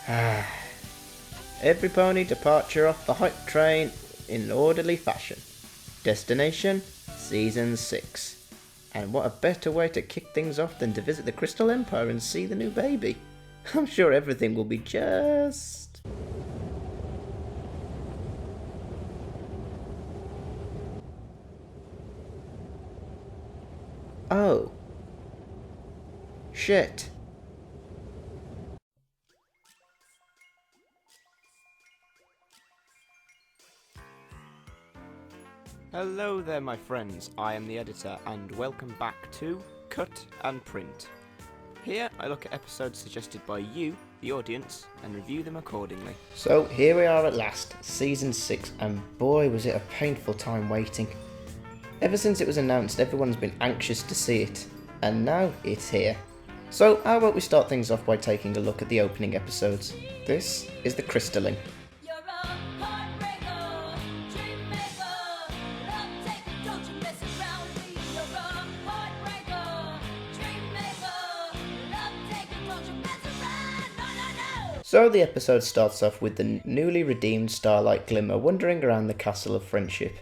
Every pony departure off the hype train in orderly fashion. Destination, Season 6. And what a better way to kick things off than to visit the Crystal Empire and see the new baby. I'm sure everything will be just... Oh. Shit. Hello there my friends, I am the editor and welcome back to Cut and Print. Here I look at episodes suggested by you, the audience, and review them accordingly. So here we are at last, Season 6, and boy was it a painful time waiting. Ever since it was announced everyone's been anxious to see it, and now it's here. So how about we start things off by taking a look at the opening episodes. This is the Crystalling. So the episode starts off with the newly redeemed Starlight Glimmer wandering around the Castle of Friendship.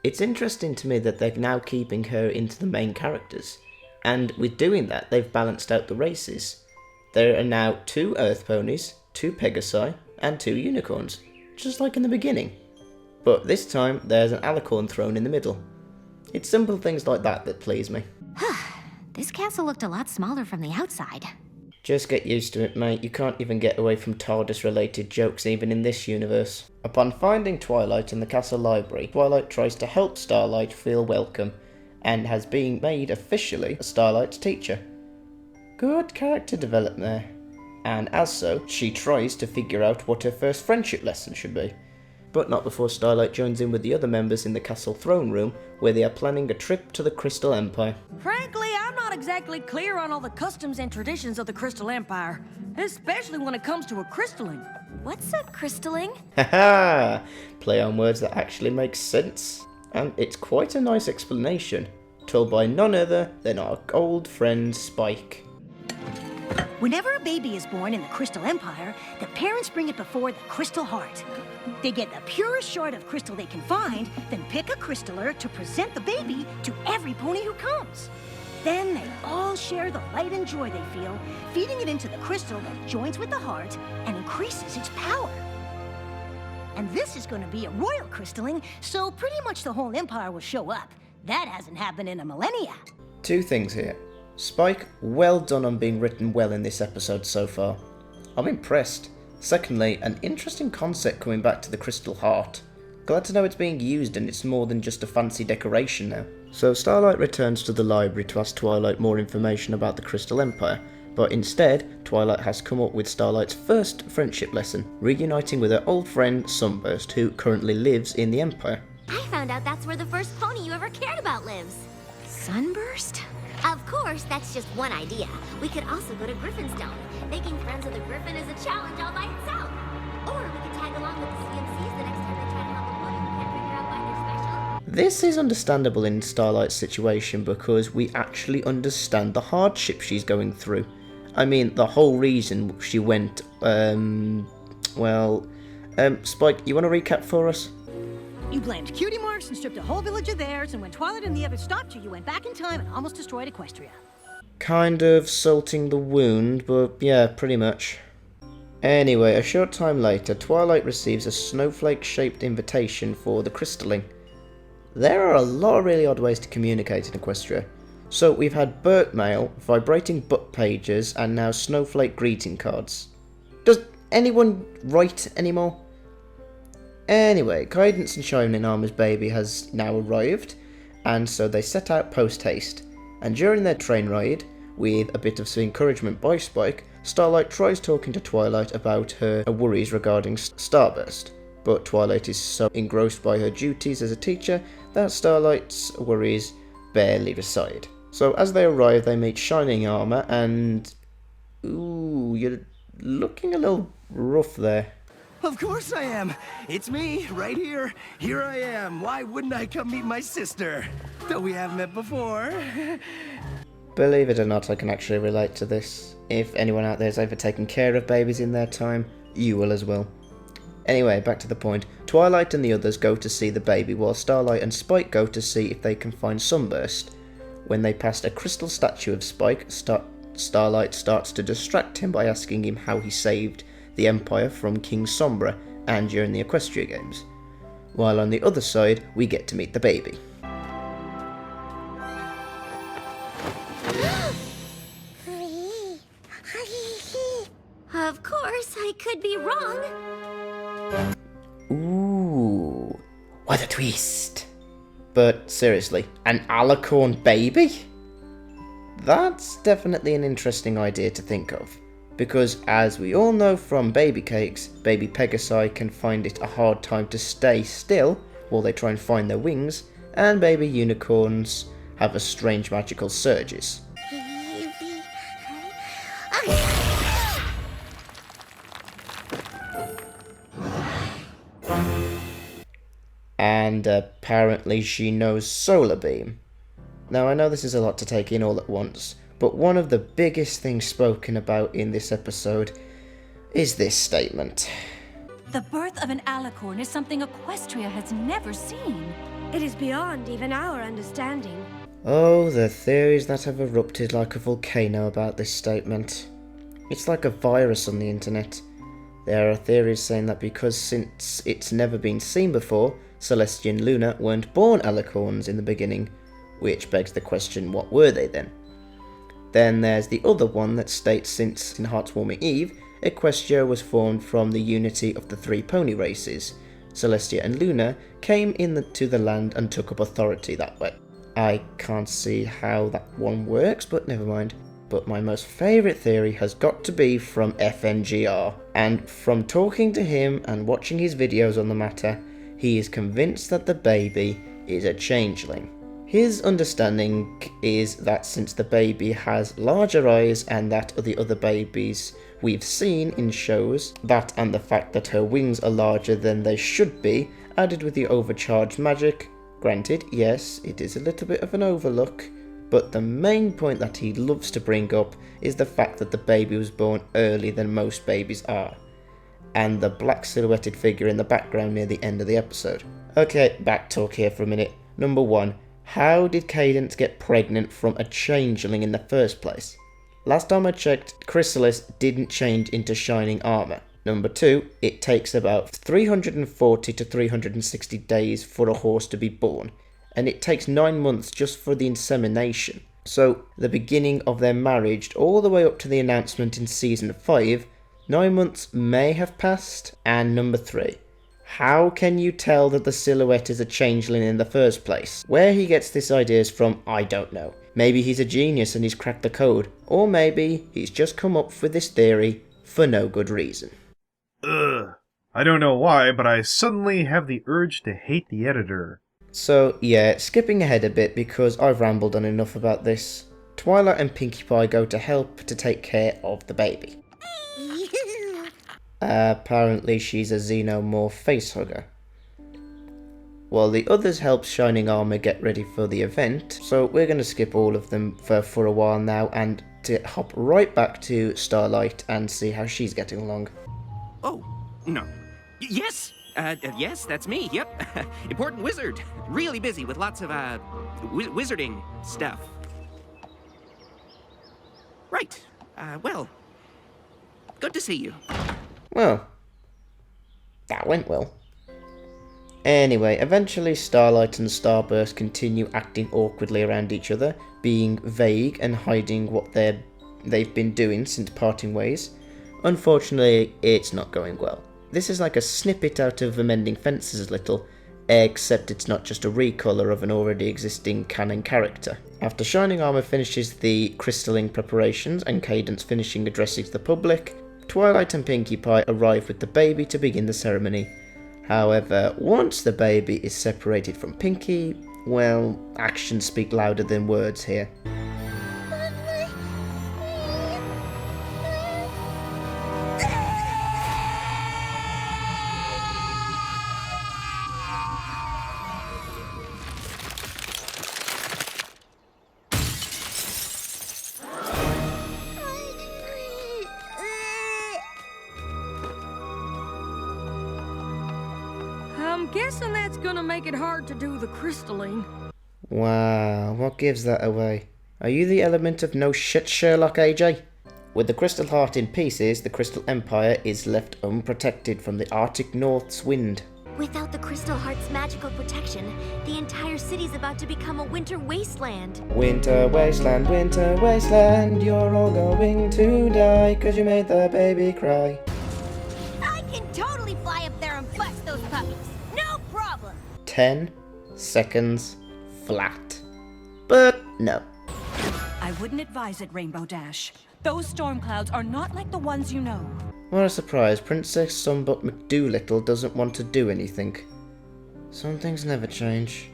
It's interesting to me that they're now keeping her into the main characters, and with doing that they've balanced out the races. There are now 2 Earth ponies, 2 Pegasi, and 2 unicorns, just like in the beginning. But this time there's an alicorn thrown in the middle. It's simple things like that that please me. This castle looked a lot smaller from the outside. Just get used to it, mate. You can't even get away from TARDIS-related jokes even in this universe. Upon finding Twilight in the castle library, Twilight tries to help Starlight feel welcome, and has been made officially Starlight's teacher. Good character development there. And as so, she tries to figure out what her first friendship lesson should be. But not before Starlight joins in with the other members in the castle throne room, where they are planning a trip to the Crystal Empire. Frankly, I'm not exactly clear on all the customs and traditions of the Crystal Empire, especially when it comes to a crystalling. What's a crystalling? Haha! Play on words that actually make sense. And it's quite a nice explanation, told by none other than our old friend Spike. Whenever a baby is born in the Crystal Empire, the parents bring it before the Crystal Heart. They get the purest shard of crystal they can find, then pick a crystaller to present the baby to every pony who comes. Then they all share the light and joy they feel, feeding it into the crystal that joins with the heart and increases its power. And this is going to be a royal crystalling, so pretty much the whole empire will show up. That hasn't happened in a millennia. 2 things here. Spike, well done on being written well in this episode so far. I'm impressed. Secondly, an interesting concept coming back to the Crystal Heart. Glad to know it's being used and it's more than just a fancy decoration now. So Starlight returns to the library to ask Twilight more information about the Crystal Empire, but instead, Twilight has come up with Starlight's first friendship lesson, reuniting with her old friend Sunburst, who currently lives in the Empire. I found out that's where the first pony you ever cared about lives. Sunburst? Of course, that's just one idea. We could also go to Griffinstone. Making friends with a griffin is a challenge all by itself. Or we could tag along with the CMCs the next time they try to help a pony who can't figure out why they're special. This is understandable in Starlight's situation because we actually understand the hardship she's going through. I mean, the whole reason she went, Spike, you want to recap for us? You blamed cutie marks and stripped a whole village of theirs, and when Twilight and the others stopped you, you went back in time and almost destroyed Equestria. Kind of salting the wound, but yeah, pretty much. Anyway, a short time later, Twilight receives a snowflake-shaped invitation for the crystalling. There are a lot of really odd ways to communicate in Equestria. So we've had Burt mail, vibrating butt pages, and now snowflake greeting cards. Does anyone write anymore? Anyway, Cadance and Shining Armor's baby has now arrived, and so they set out post-haste. And during their train ride, with a bit of encouragement by Spike, Starlight tries talking to Twilight about her worries regarding Starburst. But Twilight is so engrossed by her duties as a teacher that Starlight's worries barely reside. So as they arrive, they meet Shining Armor and... Ooh, you're looking a little rough there. Of course I am. It's me, right here. Here I am. Why wouldn't I come meet my sister? Though we haven't met before. Believe it or not, I can actually relate to this. If anyone out there has ever taken care of babies in their time, you will as well. Anyway, back to the point. Twilight and the others go to see the baby, while Starlight and Spike go to see if they can find Sunburst. When they pass a crystal statue of Spike, Starlight starts to distract him by asking him how he saved the Empire from King Sombra and during the Equestria Games. While on the other side, we get to meet the baby. Of course, I could be wrong. Ooh, what a twist. But seriously, an alicorn baby? That's definitely an interesting idea to think of, because as we all know from baby cakes, baby Pegasi can find it a hard time to stay still while they try and find their wings, and baby unicorns have a strange magical surges. And apparently she knows Solar Beam. Now I know this is a lot to take in all at once, but one of the biggest things spoken about in this episode is this statement. The birth of an alicorn is something Equestria has never seen. It is beyond even our understanding. Oh, the theories that have erupted like a volcano about this statement. It's like a virus on the internet. There are theories saying that because since it's never been seen before, Celestia and Luna weren't born alicorns in the beginning, which begs the question, what were they then? Then there's the other one that states since in Heartwarming Eve, Equestria was formed from the unity of the three pony races. Celestia and Luna came to the land and took up authority that way. I can't see how that one works, but never mind. But my most favourite theory has got to be from FNGR, and from talking to him and watching his videos on the matter, he is convinced that the baby is a changeling. His understanding is that since the baby has larger eyes and that of the other babies we've seen in shows, that and the fact that her wings are larger than they should be, added with the overcharged magic, granted, yes, it is a little bit of an overlook, but the main point that he loves to bring up is the fact that the baby was born earlier than most babies are, and the black silhouetted figure in the background near the end of the episode. Okay, back talk here for a minute. Number 1, how did Cadance get pregnant from a changeling in the first place? Last time I checked, Chrysalis didn't change into shining armour. Number 2, it takes about 340 to 360 days for a horse to be born, and it takes 9 months just for the insemination. So, the beginning of their marriage all the way up to the announcement in Season 5, 9 months may have passed. And number 3, how can you tell that the silhouette is a changeling in the first place? Where he gets this ideas from, I don't know. Maybe he's a genius and he's cracked the code, or maybe he's just come up with this theory for no good reason. Ugh. I don't know why, but I suddenly have the urge to hate the editor. So yeah, skipping ahead a bit because I've rambled on enough about this. Twilight and Pinkie Pie go to help to take care of the baby. Apparently she's a xenomorph facehugger. While the others help Shining Armour get ready for the event, so we're going to skip all of them for a while now and to hop right back to Starlight and see how she's getting along. Oh, no. Yes! Yes, that's me, yep. Important wizard. Really busy with lots of, wizarding stuff. Right. Well, good to see you. Well, that went well. Anyway, eventually Starlight and Starburst continue acting awkwardly around each other, being vague and hiding what they've been doing since parting ways. Unfortunately, it's not going well. This is like a snippet out of Amending Fences a little, except it's not just a recolour of an already existing canon character. After Shining Armour finishes the crystalling preparations and Cadance finishing addressing the public, Twilight and Pinkie Pie arrive with the baby to begin the ceremony. However, once the baby is separated from Pinkie, well, actions speak louder than words here. I'm guessing that's gonna make it hard to do the crystalline. Wow, what gives that away? Are you the element of no shit, Sherlock, AJ? With the Crystal Heart in pieces, the Crystal Empire is left unprotected from the Arctic North's wind. Without the Crystal Heart's magical protection, the entire city's about to become a winter wasteland. Winter wasteland, you're all going to die, 'cause you made the baby cry. I can totally fly up there and bust those puppies. No problem. 10 seconds flat. But no. I wouldn't advise it, Rainbow Dash. Those storm clouds are not like the ones you know. What a surprise, Princess Sunbutt McDoolittle doesn't want to do anything. Some things never change.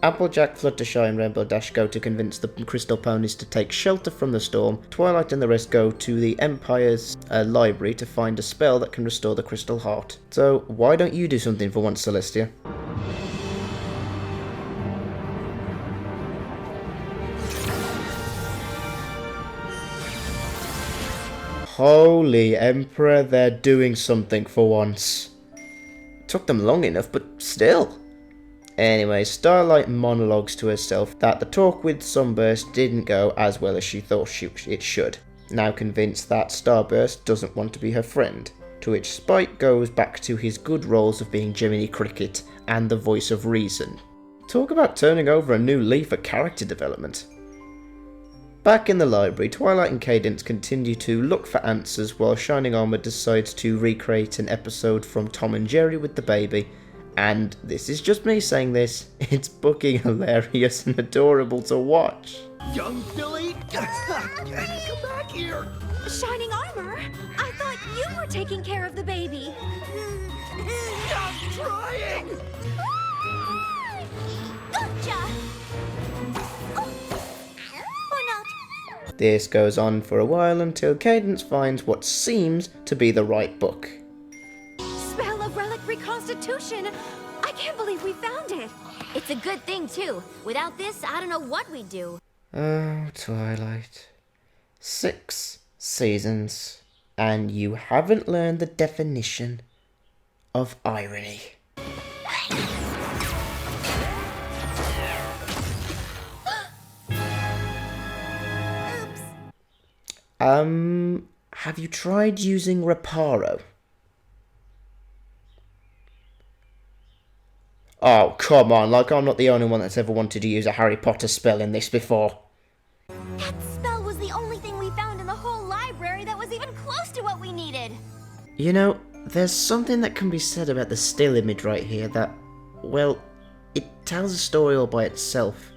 Applejack, Fluttershy and Rainbow Dash go to convince the Crystal Ponies to take shelter from the storm. Twilight and the rest go to the Empire's library to find a spell that can restore the Crystal Heart. So why don't you do something for once, Celestia? Holy Emperor, they're doing something for once. Took them long enough, but still. Anyway, Starlight monologues to herself that the talk with Sunburst didn't go as well as she thought it should. Now convinced that Starburst doesn't want to be her friend, to which Spike goes back to his good roles of being Jiminy Cricket and the voice of reason. Talk about turning over a new leaf for character development. Back in the library, Twilight and Cadence continue to look for answers while Shining Armor decides to recreate an episode from Tom and Jerry with the baby. And this is just me saying this, it's fucking hilarious and adorable to watch. Young Billy, come back here. Shining Armor? I thought you were taking care of the baby. I'm trying. Gotcha! This goes on for a while until Cadence finds what seems to be the right book. Spell of Relic Reconstitution! I can't believe we found it! It's a good thing, too. Without this, I don't know what we'd do. Oh, Twilight. 6 seasons, and you haven't learned the definition of irony. Have you tried using Reparo? Oh, come on, like I'm not the only one that's ever wanted to use a Harry Potter spell in this before. That spell was the only thing we found in the whole library that was even close to what we needed. You know, there's something that can be said about the still image right here that, well, it tells a story all by itself.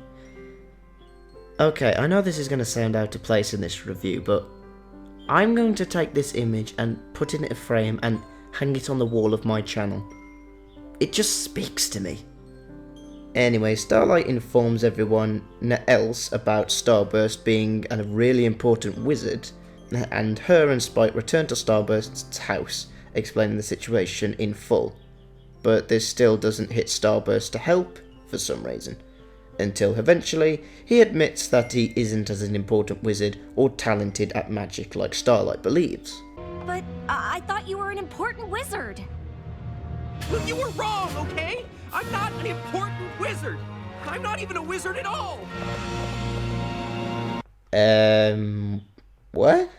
Okay, I know this is going to sound out of place in this review, but I'm going to take this image and put it in a frame and hang it on the wall of my channel. It just speaks to me. Anyway, Starlight informs everyone else about Starburst being a really important wizard, and her and Spike return to Starburst's house, explaining the situation in full. But this still doesn't hit Starburst to help, for some reason. Until eventually, he admits that he isn't as an important wizard or talented at magic like Starlight believes. But I thought you were an important wizard. Well, you were wrong, okay? I'm not an important wizard. I'm not even a wizard at all. What?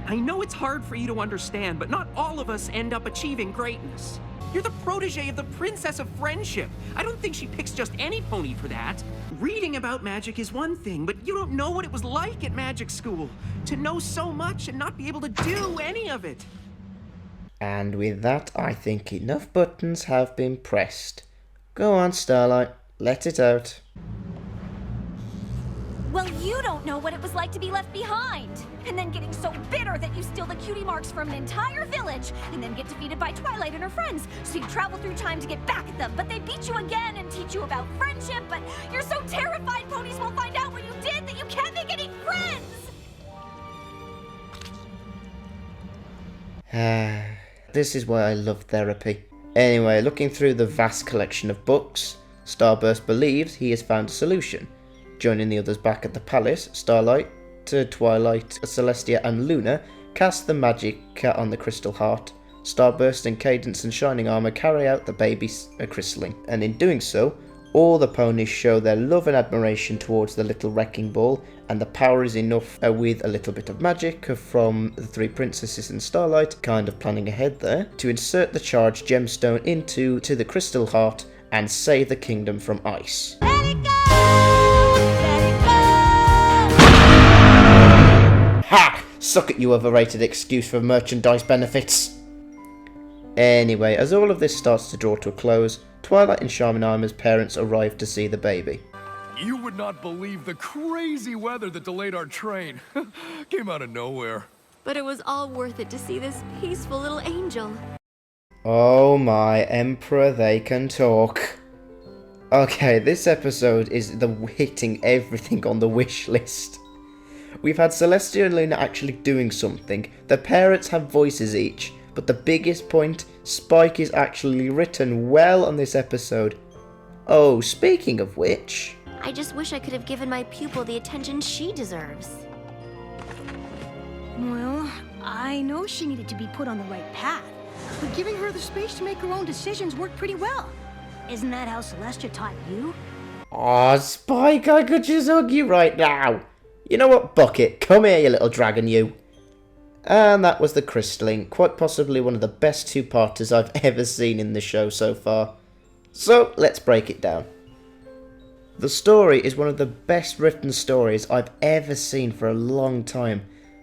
I know it's hard for you to understand, but not all of us end up achieving greatness. You're the protege of the Princess of Friendship. I don't think she picks just any pony for that. Reading about magic is one thing, but you don't know what it was like at magic school. To know so much and not be able to do any of it. And with that, I think enough buttons have been pressed. Go on, Starlight, let it out. Well, you don't know what it was like to be left behind. And then getting so bitter that you steal the cutie marks from an entire village, and then get defeated by Twilight and her friends. So you travel through time to get back at them, but they beat you again and teach you about friendship, but you're so terrified ponies will find out what you did that you can't make any friends! This is why I love therapy. Anyway, looking through the vast collection of books, Starburst believes he has found a solution. Joining the others back at the palace, Starlight, Twilight, Celestia and Luna cast the magic on the Crystal Heart, Starburst and Cadence and Shining Armor carry out the baby crystalling, and in doing so, all the ponies show their love and admiration towards the little wrecking ball, and the power is enough with a little bit of magic from the three princesses and Starlight, kind of planning ahead there, to insert the charged gemstone into the crystal heart and save the kingdom from ice. Let it go! Let it go! Ha! Suck it, you overrated excuse for merchandise benefits! Anyway, as all of this starts to draw to a close, Twilight and Shining Armor's parents arrive to see the baby. You would not believe the crazy weather that delayed our train. Came out of nowhere. But it was all worth it to see this peaceful little angel. Oh my, Emperor, they can talk. Okay, this episode is hitting everything on the wish list. We've had Celestia and Luna actually doing something. The parents have voices each. But the biggest point, Spike is actually written well on this episode. Oh, speaking of which... I just wish I could have given my pupil the attention she deserves. Well, I know she needed to be put on the right path, but giving her the space to make her own decisions worked pretty well. Isn't that how Celestia taught you? Aw, Spike, I could just hug you right now. You know what, Bucket? Come here, you little dragon, you. And that was the crystalling, quite possibly one of the best two-parters I've ever seen in the show so far. So, let's break it down. The story is one of the best written stories I've ever seen for a long time.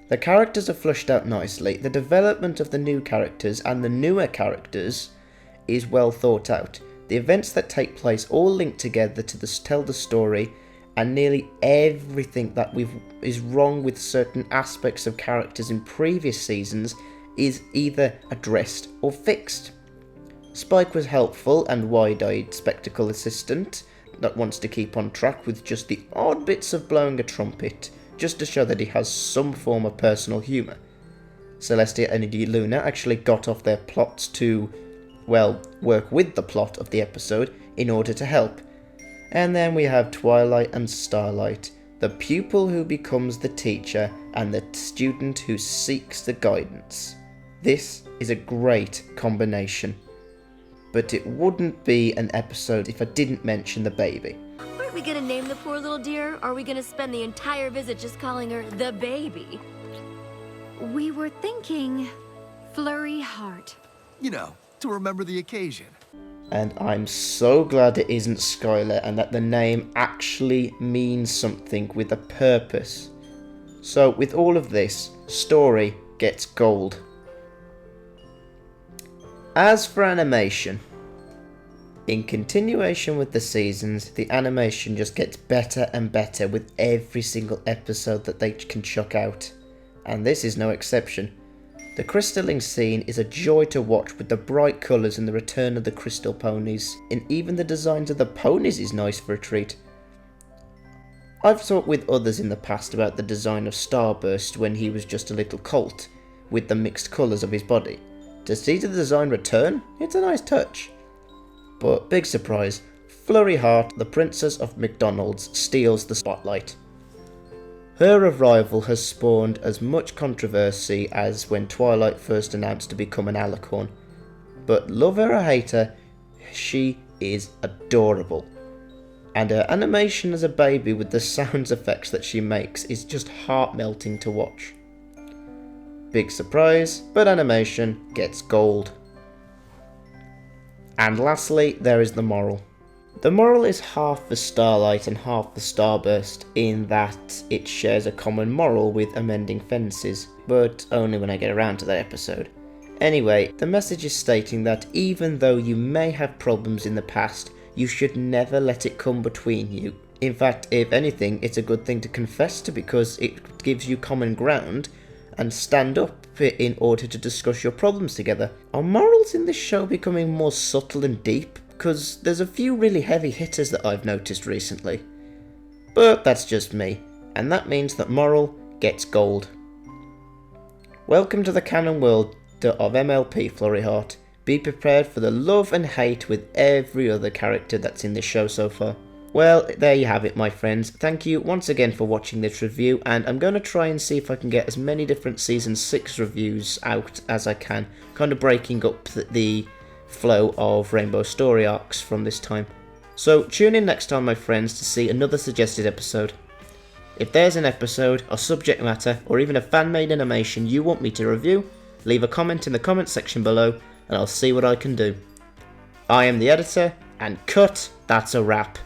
The characters are flushed out nicely, the development of the new characters and the newer characters is well thought out. The events that take place all link together to tell the story, and nearly everything that is wrong with certain aspects of characters in previous seasons is either addressed or fixed. Spike was helpful and wide-eyed spectacle assistant that wants to keep on track with just the odd bits of blowing a trumpet, just to show that he has some form of personal humour. Celestia and Luna actually got off their plots to, well, work with the plot of the episode in order to help. And then we have Twilight and Starlight, the pupil who becomes the teacher and the student who seeks the guidance. This is a great combination. But it wouldn't be an episode if I didn't mention the baby. Aren't we gonna name the poor little dear, or are we gonna spend the entire visit just calling her the baby? We were thinking Flurry Heart. You know, to remember the occasion. And I'm so glad it isn't Skylar and that the name actually means something with a purpose. So with all of this, story gets gold. As for animation, in continuation with the seasons, the animation just gets better and better with every single episode that they can chuck out. And this is no exception. The crystalling scene is a joy to watch with the bright colours and the return of the crystal ponies, and even the designs of the ponies is nice for a treat. I've talked with others in the past about the design of Starburst when he was just a little colt, with the mixed colours of his body. To see the design return, it's a nice touch. But big surprise, Flurry Heart, the Princess of McDonald's, steals the spotlight. Her arrival has spawned as much controversy as when Twilight first announced to become an alicorn. But love her or hate her, she is adorable. And her animation as a baby with the sound effects that she makes is just heart-melting to watch. Big surprise, but animation gets gold. And lastly, there is the moral. The moral is half for Starlight and half for Starburst, in that it shares a common moral with amending fences, but only when I get around to that episode. Anyway, the message is stating that even though you may have problems in the past, you should never let it come between you. In fact, if anything, it's a good thing to confess to because it gives you common ground and stand up in order to discuss your problems together. Are morals in this show becoming more subtle and deep? Because there's a few really heavy hitters that I've noticed recently. But that's just me, and that means that moral gets gold. Welcome to the canon world of MLP Flurry Heart. Be prepared for the love and hate with every other character that's in this show so far. Well, there you have it, my friends. Thank you once again for watching this review, and I'm going to try and see if I can get as many different Season 6 reviews out as I can, kind of breaking up the flow of Rainbow Story arcs from this time. So tune in next time, my friends, to see another suggested episode. If there's an episode, or subject matter, or even a fan-made animation you want me to review, leave a comment in the comment section below, and I'll see what I can do. I am the editor, and cut, that's a wrap.